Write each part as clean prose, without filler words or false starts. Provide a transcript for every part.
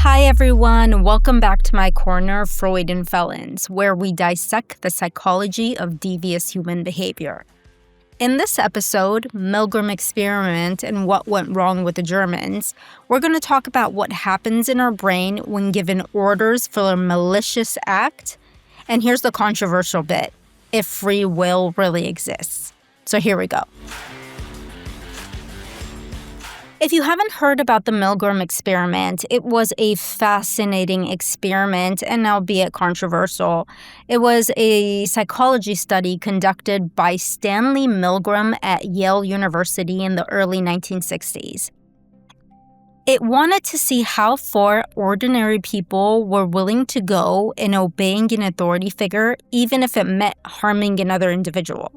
Hi, everyone. Welcome back to my corner, Freud and Felons, where we dissect the psychology of devious human behavior. In this episode, Milgram experiment and what went wrong with the Germans, we're going to talk about what happens in our brain when given orders for a malicious act. And here's the controversial bit, if free will really exists. So here we go. If you haven't heard about the Milgram experiment, it was a fascinating experiment and albeit controversial. It was a psychology study conducted by Stanley Milgram at Yale University in the early 1960s. It wanted to see how far ordinary people were willing to go in obeying an authority figure, even if it meant harming another individual.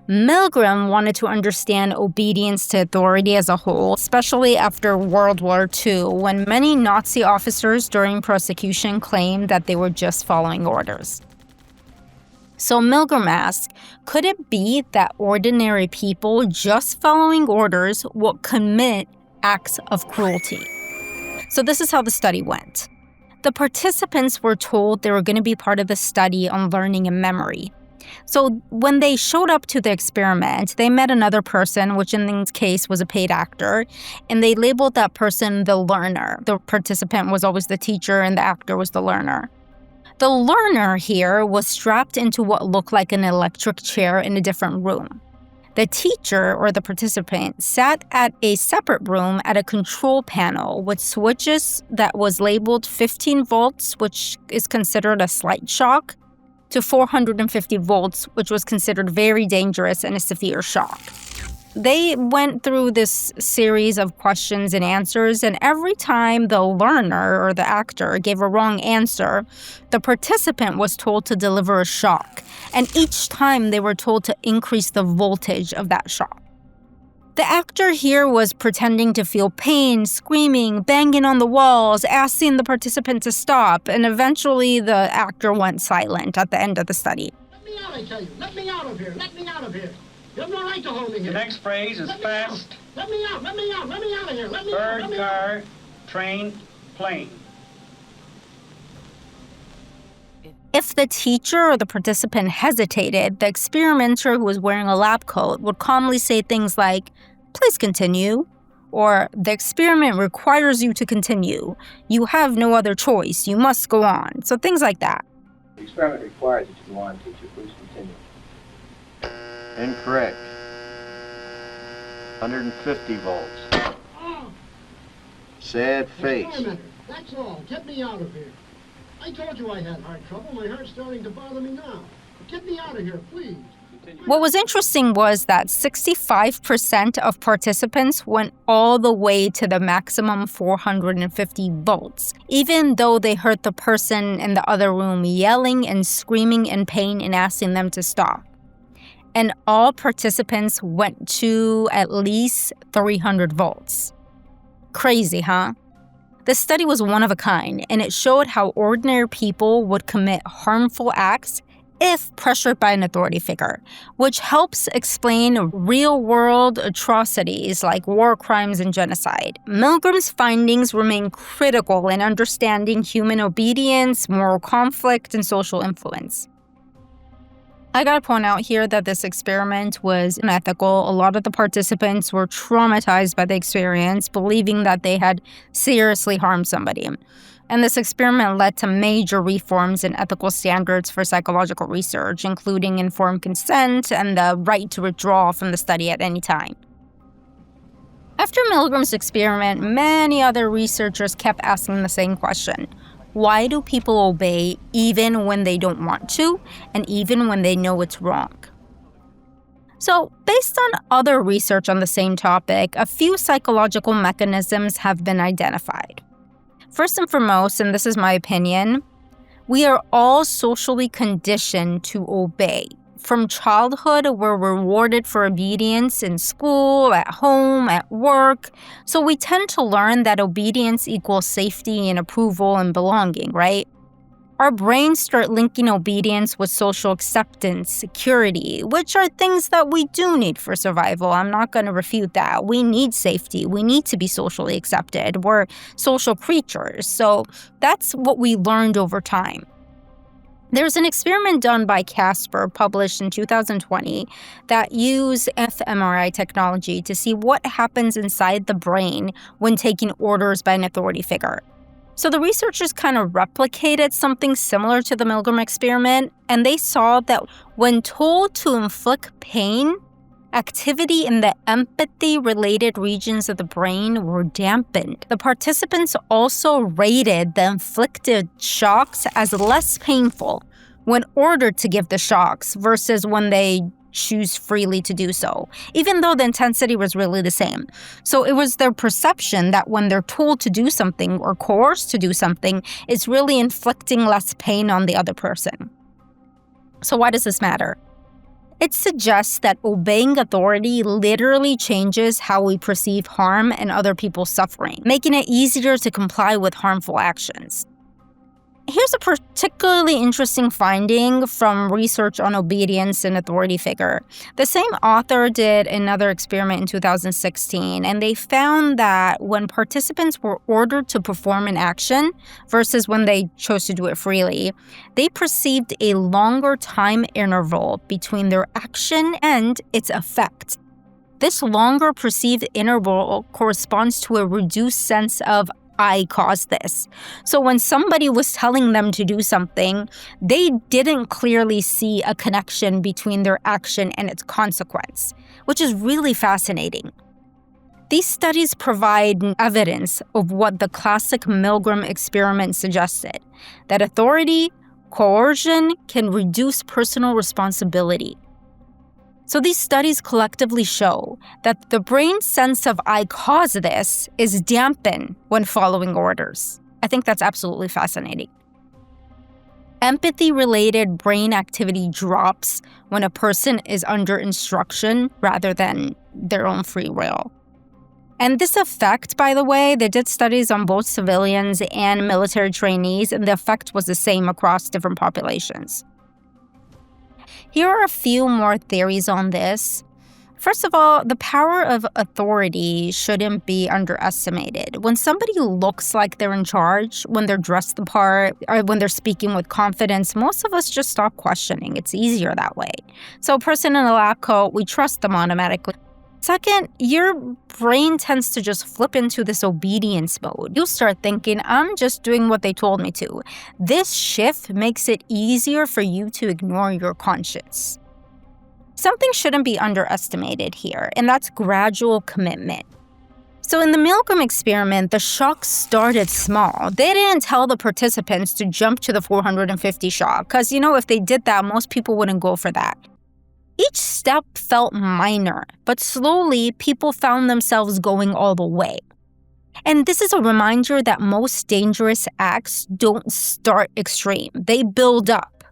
Milgram wanted to understand obedience to authority as a whole, especially after World War II, when many Nazi officers during prosecution claimed that they were just following orders. So Milgram asked, could it be that ordinary people just following orders will commit acts of cruelty? So this is how the study went. The participants were told they were going to be part of the study on learning and memory. So when they showed up to the experiment, they met another person, which in this case was a paid actor, and they labeled that person the learner. The participant was always the teacher and the actor was the learner. The learner here was strapped into what looked like an electric chair in a different room. The teacher, or the participant, sat at a separate room at a control panel with switches that was labeled 15 volts, which is considered a slight shock, to 450 volts, which was considered very dangerous and a severe shock. They went through this series of questions and answers, and every time the learner or the actor gave a wrong answer, the participant was told to deliver a shock, and each time they were told to increase the voltage of that shock. The actor here was pretending to feel pain, screaming, banging on the walls, asking the participant to stop, and eventually the actor went silent at the end of the study. Let me out, I tell you. Let me out of here. Let me out of here. You have no right to hold me here. The next phrase is fast. Let me out. Let me out. Let me out of here. Let me out. Bird, Let me car, out. train, plane. If the teacher or the participant hesitated, the experimenter who was wearing a lab coat would calmly say things like, "Please continue," or "The experiment requires you to continue. You have no other choice. You must go on." So things like that. The experiment requires that you go on, teacher. Please continue. Incorrect. 150 volts. Oh, Sad face. experimenter. That's all. Get me out of here. I told you I had heart trouble. My heart's starting to bother me now. Get me out of here, please. What was interesting was that 65% of participants went all the way to the maximum 450 volts, even though they heard the person in the other room yelling and screaming in pain and asking them to stop. And all participants went to at least 300 volts. Crazy, huh? The study was one of a kind, and it showed how ordinary people would commit harmful acts if pressured by an authority figure, which helps explain real-world atrocities like war crimes and genocide. Milgram's findings remain critical in understanding human obedience, moral conflict, and social influence. I gotta point out here that this experiment was unethical. A lot of the participants were traumatized by the experience, believing that they had seriously harmed somebody. And this experiment led to major reforms in ethical standards for psychological research, including informed consent and the right to withdraw from the study at any time. After Milgram's experiment, many other researchers kept asking the same question. Why do people obey even when they don't want to, and even when they know it's wrong? So, based on other research on the same topic, a few psychological mechanisms have been identified. First and foremost, and this is my opinion, we are all socially conditioned to obey. From childhood, we're rewarded for obedience in school, at home, at work. So we tend to learn that obedience equals safety and approval and belonging, right? Our brains start linking obedience with social acceptance, security, which are things that we do need for survival. I'm not going to refute that. We need safety. We need to be socially accepted. We're social creatures. So that's what we learned over time. There's an experiment done by Casper, published in 2020, that used fMRI technology to see what happens inside the brain when taking orders by an authority figure. So the researchers kind of replicated something similar to the Milgram experiment, and they saw that when told to inflict pain, activity in the empathy-related regions of the brain were dampened. The participants also rated the inflicted shocks as less painful when ordered to give the shocks versus when they choose freely to do so, even though the intensity was really the same. So it was their perception that when they're told to do something or coerced to do something, it's really inflicting less pain on the other person. So why does this matter? It suggests that obeying authority literally changes how we perceive harm and other people's suffering, making it easier to comply with harmful actions. Here's a particularly interesting finding from research on obedience and authority figure. The same author did another experiment in 2016, and they found that when participants were ordered to perform an action versus when they chose to do it freely, they perceived a longer time interval between their action and its effect. This longer perceived interval corresponds to a reduced sense of I caused this. So when somebody was telling them to do something, they didn't clearly see a connection between their action and its consequence, which is really fascinating. These studies provide evidence of what the classic Milgram experiment suggested, that authority, coercion can reduce personal responsibility. So these studies collectively show that the brain's sense of I caused this is dampened when following orders. I think that's absolutely fascinating. Empathy-related brain activity drops when a person is under instruction rather than their own free will. And this effect, by the way, they did studies on both civilians and military trainees, and the effect was the same across different populations. Here are a few more theories on this. First of all, the power of authority shouldn't be underestimated. When somebody looks like they're in charge, when they're dressed the part, or when they're speaking with confidence, most of us just stop questioning. It's easier that way. So a person in a lab coat, we trust them automatically. Second, your brain tends to just flip into this obedience mode. You'll start thinking, I'm just doing what they told me to. This shift makes it easier for you to ignore your conscience. Something shouldn't be underestimated here, and that's gradual commitment. So in the Milgram experiment, the shocks started small. They didn't tell the participants to jump to the 450 shock, because, if they did that, most people wouldn't go for that. Each step felt minor, but slowly people found themselves going all the way. And this is a reminder that most dangerous acts don't start extreme. They build up,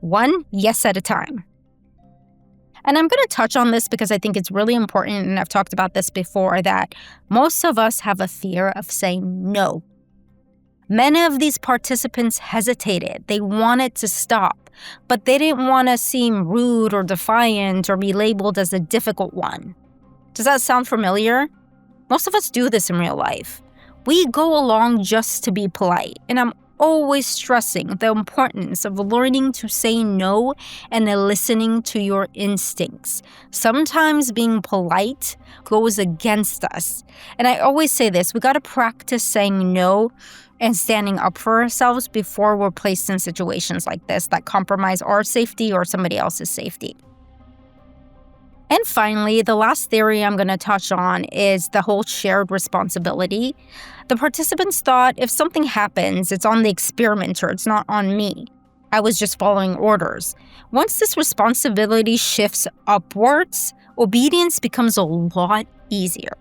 one yes at a time. And I'm going to touch on this because I think it's really important, and I've talked about this before, that most of us have a fear of saying no. Many of these participants hesitated. They wanted to stop, but they didn't want to seem rude or defiant or be labeled as a difficult one. Does that sound familiar? Most of us do this in real life. We go along just to be polite, and I'm always stressing the importance of learning to say no and listening to your instincts. Sometimes being polite goes against us. And I always say this, we got to practice saying no and standing up for ourselves before we're placed in situations like this that compromise our safety or somebody else's safety. And finally, the last theory I'm going to touch on is the whole shared responsibility. The participants thought if something happens, it's on the experimenter, it's not on me. I was just following orders. Once this responsibility shifts upwards, obedience becomes a lot easier.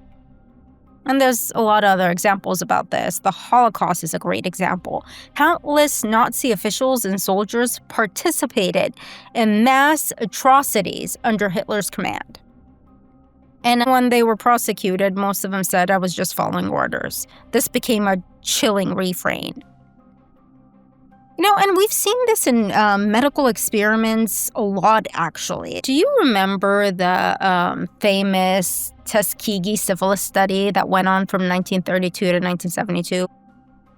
And there's a lot of other examples about this. The Holocaust is a great example. Countless Nazi officials and soldiers participated in mass atrocities under Hitler's command. And when they were prosecuted, most of them said, I was just following orders. This became a chilling refrain. And we've seen this in medical experiments a lot, actually. Do you remember the famous Tuskegee syphilis study that went on from 1932 to 1972?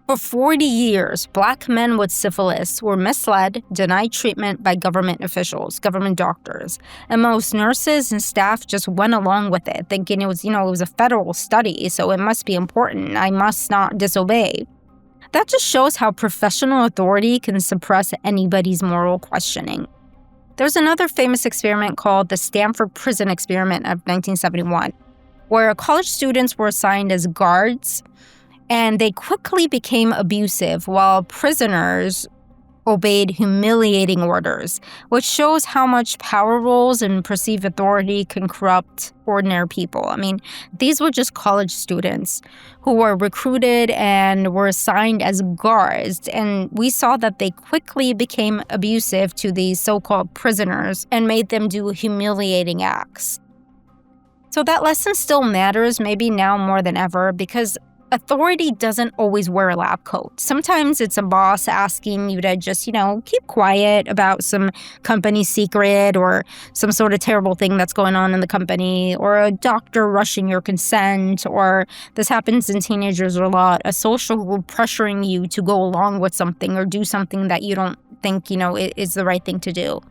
For 40 years, Black men with syphilis were misled, denied treatment by government officials, government doctors, and most nurses and staff just went along with it, thinking it was a federal study, so it must be important. I must not disobey. That just shows how professional authority can suppress anybody's moral questioning. There's another famous experiment called the Stanford Prison Experiment of 1971, where college students were assigned as guards, and they quickly became abusive while prisoners obeyed humiliating orders, which shows how much power roles and perceived authority can corrupt ordinary people. These were just college students who were recruited and were assigned as guards, and we saw that they quickly became abusive to these so-called prisoners and made them do humiliating acts. So that lesson still matters, maybe now more than ever, because authority doesn't always wear a lab coat. Sometimes it's a boss asking you to just, keep quiet about some company secret or some sort of terrible thing that's going on in the company, or a doctor rushing your consent, or this happens in teenagers a lot, a social group pressuring you to go along with something or do something that you don't think, is the right thing to do.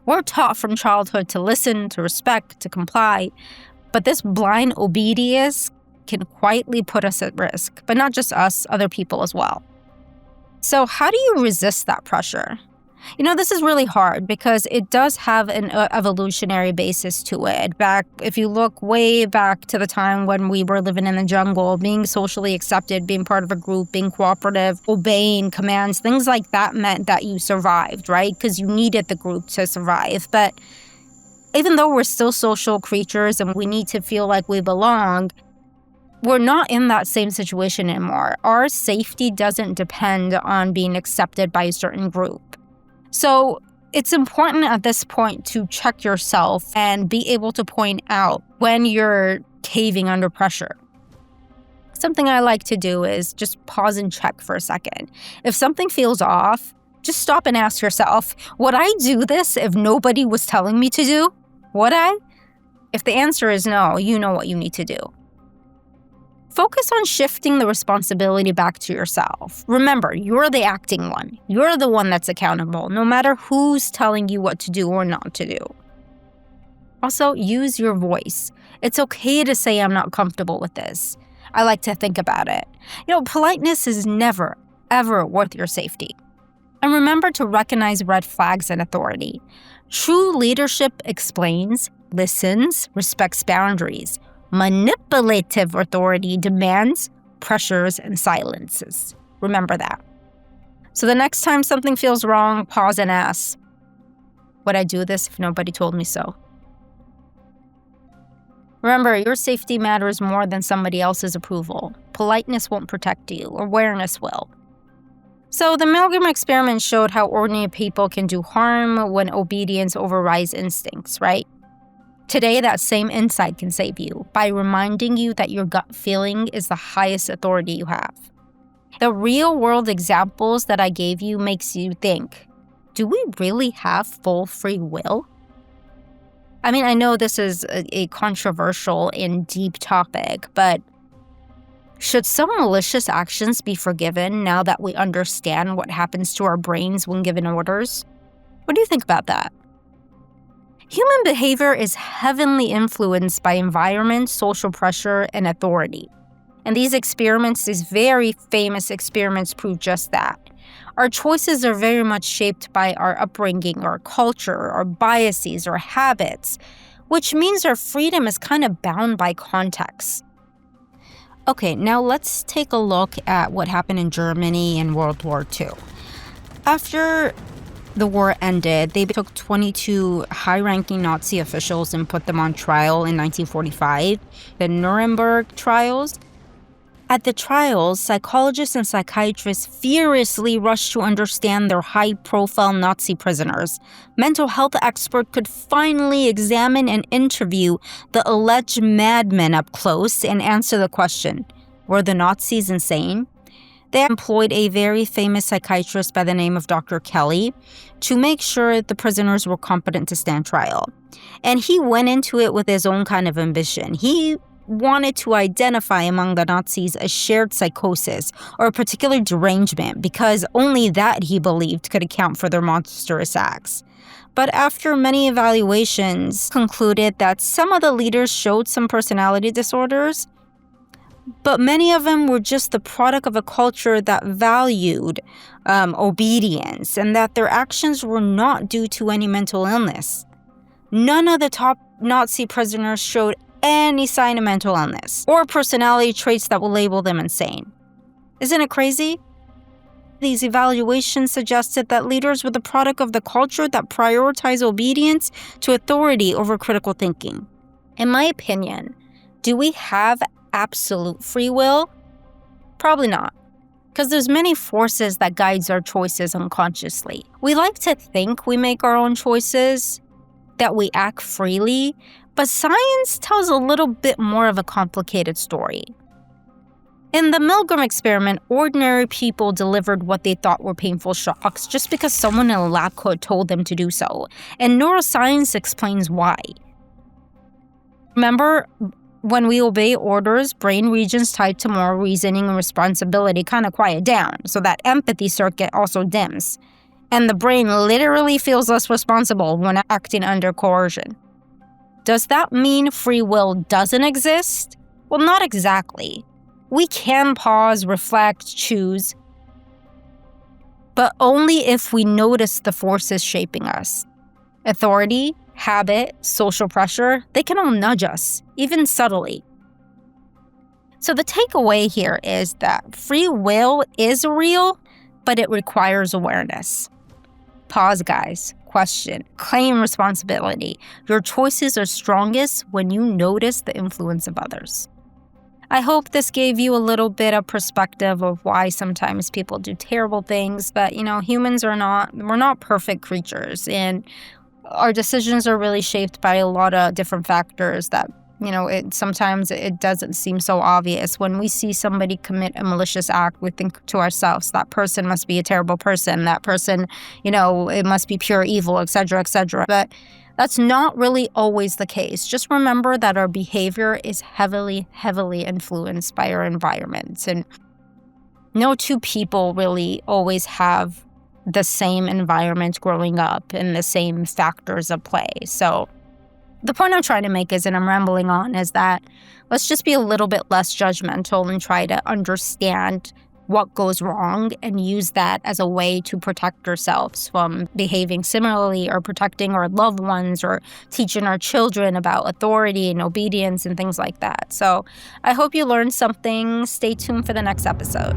We're taught from childhood to listen, to respect, to comply, but this blind obedience can quietly put us at risk, but not just us, other people as well. So how do you resist that pressure? This is really hard because it does have an evolutionary basis to it. If you look way back to the time when we were living in the jungle, being socially accepted, being part of a group, being cooperative, obeying commands, things like that meant that you survived, right? Because you needed the group to survive. But even though we're still social creatures and we need to feel like we belong, we're not in that same situation anymore. Our safety doesn't depend on being accepted by a certain group. So it's important at this point to check yourself and be able to point out when you're caving under pressure. Something I like to do is just pause and check for a second. If something feels off, just stop and ask yourself, would I do this if nobody was telling me to do? Would I? If the answer is no, you know what you need to do. Focus on shifting the responsibility back to yourself. Remember, you're the acting one. You're the one that's accountable, no matter who's telling you what to do or not to do. Also, use your voice. It's okay to say I'm not comfortable with this. I like to think about it. Politeness is never, ever worth your safety. And remember to recognize red flags in authority. True leadership explains, listens, respects boundaries. Manipulative authority demands, pressures, and silences. Remember that. So the next time something feels wrong, pause and ask, would I do this if nobody told me so? Remember, your safety matters more than somebody else's approval. Politeness won't protect you, awareness will. So the Milgram experiment showed how ordinary people can do harm when obedience overrides instincts, right? Today, that same insight can save you by reminding you that your gut feeling is the highest authority you have. The real-world examples that I gave you makes you think, do we really have full free will? I know this is a controversial and deep topic, but should some malicious actions be forgiven now that we understand what happens to our brains when given orders? What do you think about that? Human behavior is heavily influenced by environment, social pressure, and authority. And these very famous experiments, prove just that. Our choices are very much shaped by our upbringing, our culture, our biases, our habits, which means our freedom is kind of bound by context. Okay, now let's take a look at what happened in Germany in World War II. After the war ended, they took 22 high-ranking Nazi officials and put them on trial in 1945, the Nuremberg trials. At the trials, psychologists and psychiatrists furiously rushed to understand their high-profile Nazi prisoners. Mental health experts could finally examine and interview the alleged madmen up close and answer the question, were the Nazis insane? They employed a very famous psychiatrist by the name of Dr. Kelly to make sure the prisoners were competent to stand trial. And he went into it with his own kind of ambition. He wanted to identify among the Nazis a shared psychosis or a particular derangement because only that, he believed, could account for their monstrous acts. But after many evaluations, concluded that some of the leaders showed some personality disorders, but many of them were just the product of a culture that valued obedience and that their actions were not due to any mental illness. None of the top Nazi prisoners showed any sign of mental illness or personality traits that will label them insane. Isn't it crazy? These evaluations suggested that leaders were the product of the culture that prioritized obedience to authority over critical thinking. In my opinion, do we have absolute free will? Probably not, because there's many forces that guides our choices unconsciously. We like to think we make our own choices, that we act freely, but science tells a little bit more of a complicated story. In the Milgram experiment, ordinary people delivered what they thought were painful shocks just because someone in a lab coat told them to do so, and neuroscience explains why. Remember, when we obey orders, brain regions tied to moral reasoning and responsibility kind of quiet down, so that empathy circuit also dims. And the brain literally feels less responsible when acting under coercion. Does that mean free will doesn't exist? Well, not exactly. We can pause, reflect, choose, but only if we notice the forces shaping us. Authority, habit, social pressure, they can all nudge us, even subtly. So the takeaway here is that free will is real, but it requires awareness. Pause, guys. Question. Claim responsibility. Your choices are strongest when you notice the influence of others. I hope this gave you a little bit of perspective of why sometimes people do terrible things, but humans we're not perfect creatures, and our decisions are really shaped by a lot of different factors that, sometimes it doesn't seem so obvious. When we see somebody commit a malicious act, we think to ourselves, that person must be a terrible person, that person, it must be pure evil, etc., etc. But that's not really always the case. Just remember that our behavior is heavily, heavily influenced by our environment. And no two people really always have the same environment growing up and the same factors at play. So the point I'm trying to make is, and I'm rambling on, is that let's just be a little bit less judgmental and try to understand what goes wrong and use that as a way to protect ourselves from behaving similarly, or protecting our loved ones, or teaching our children about authority and obedience and things like that. So I hope you learned something. Stay tuned for the next episode.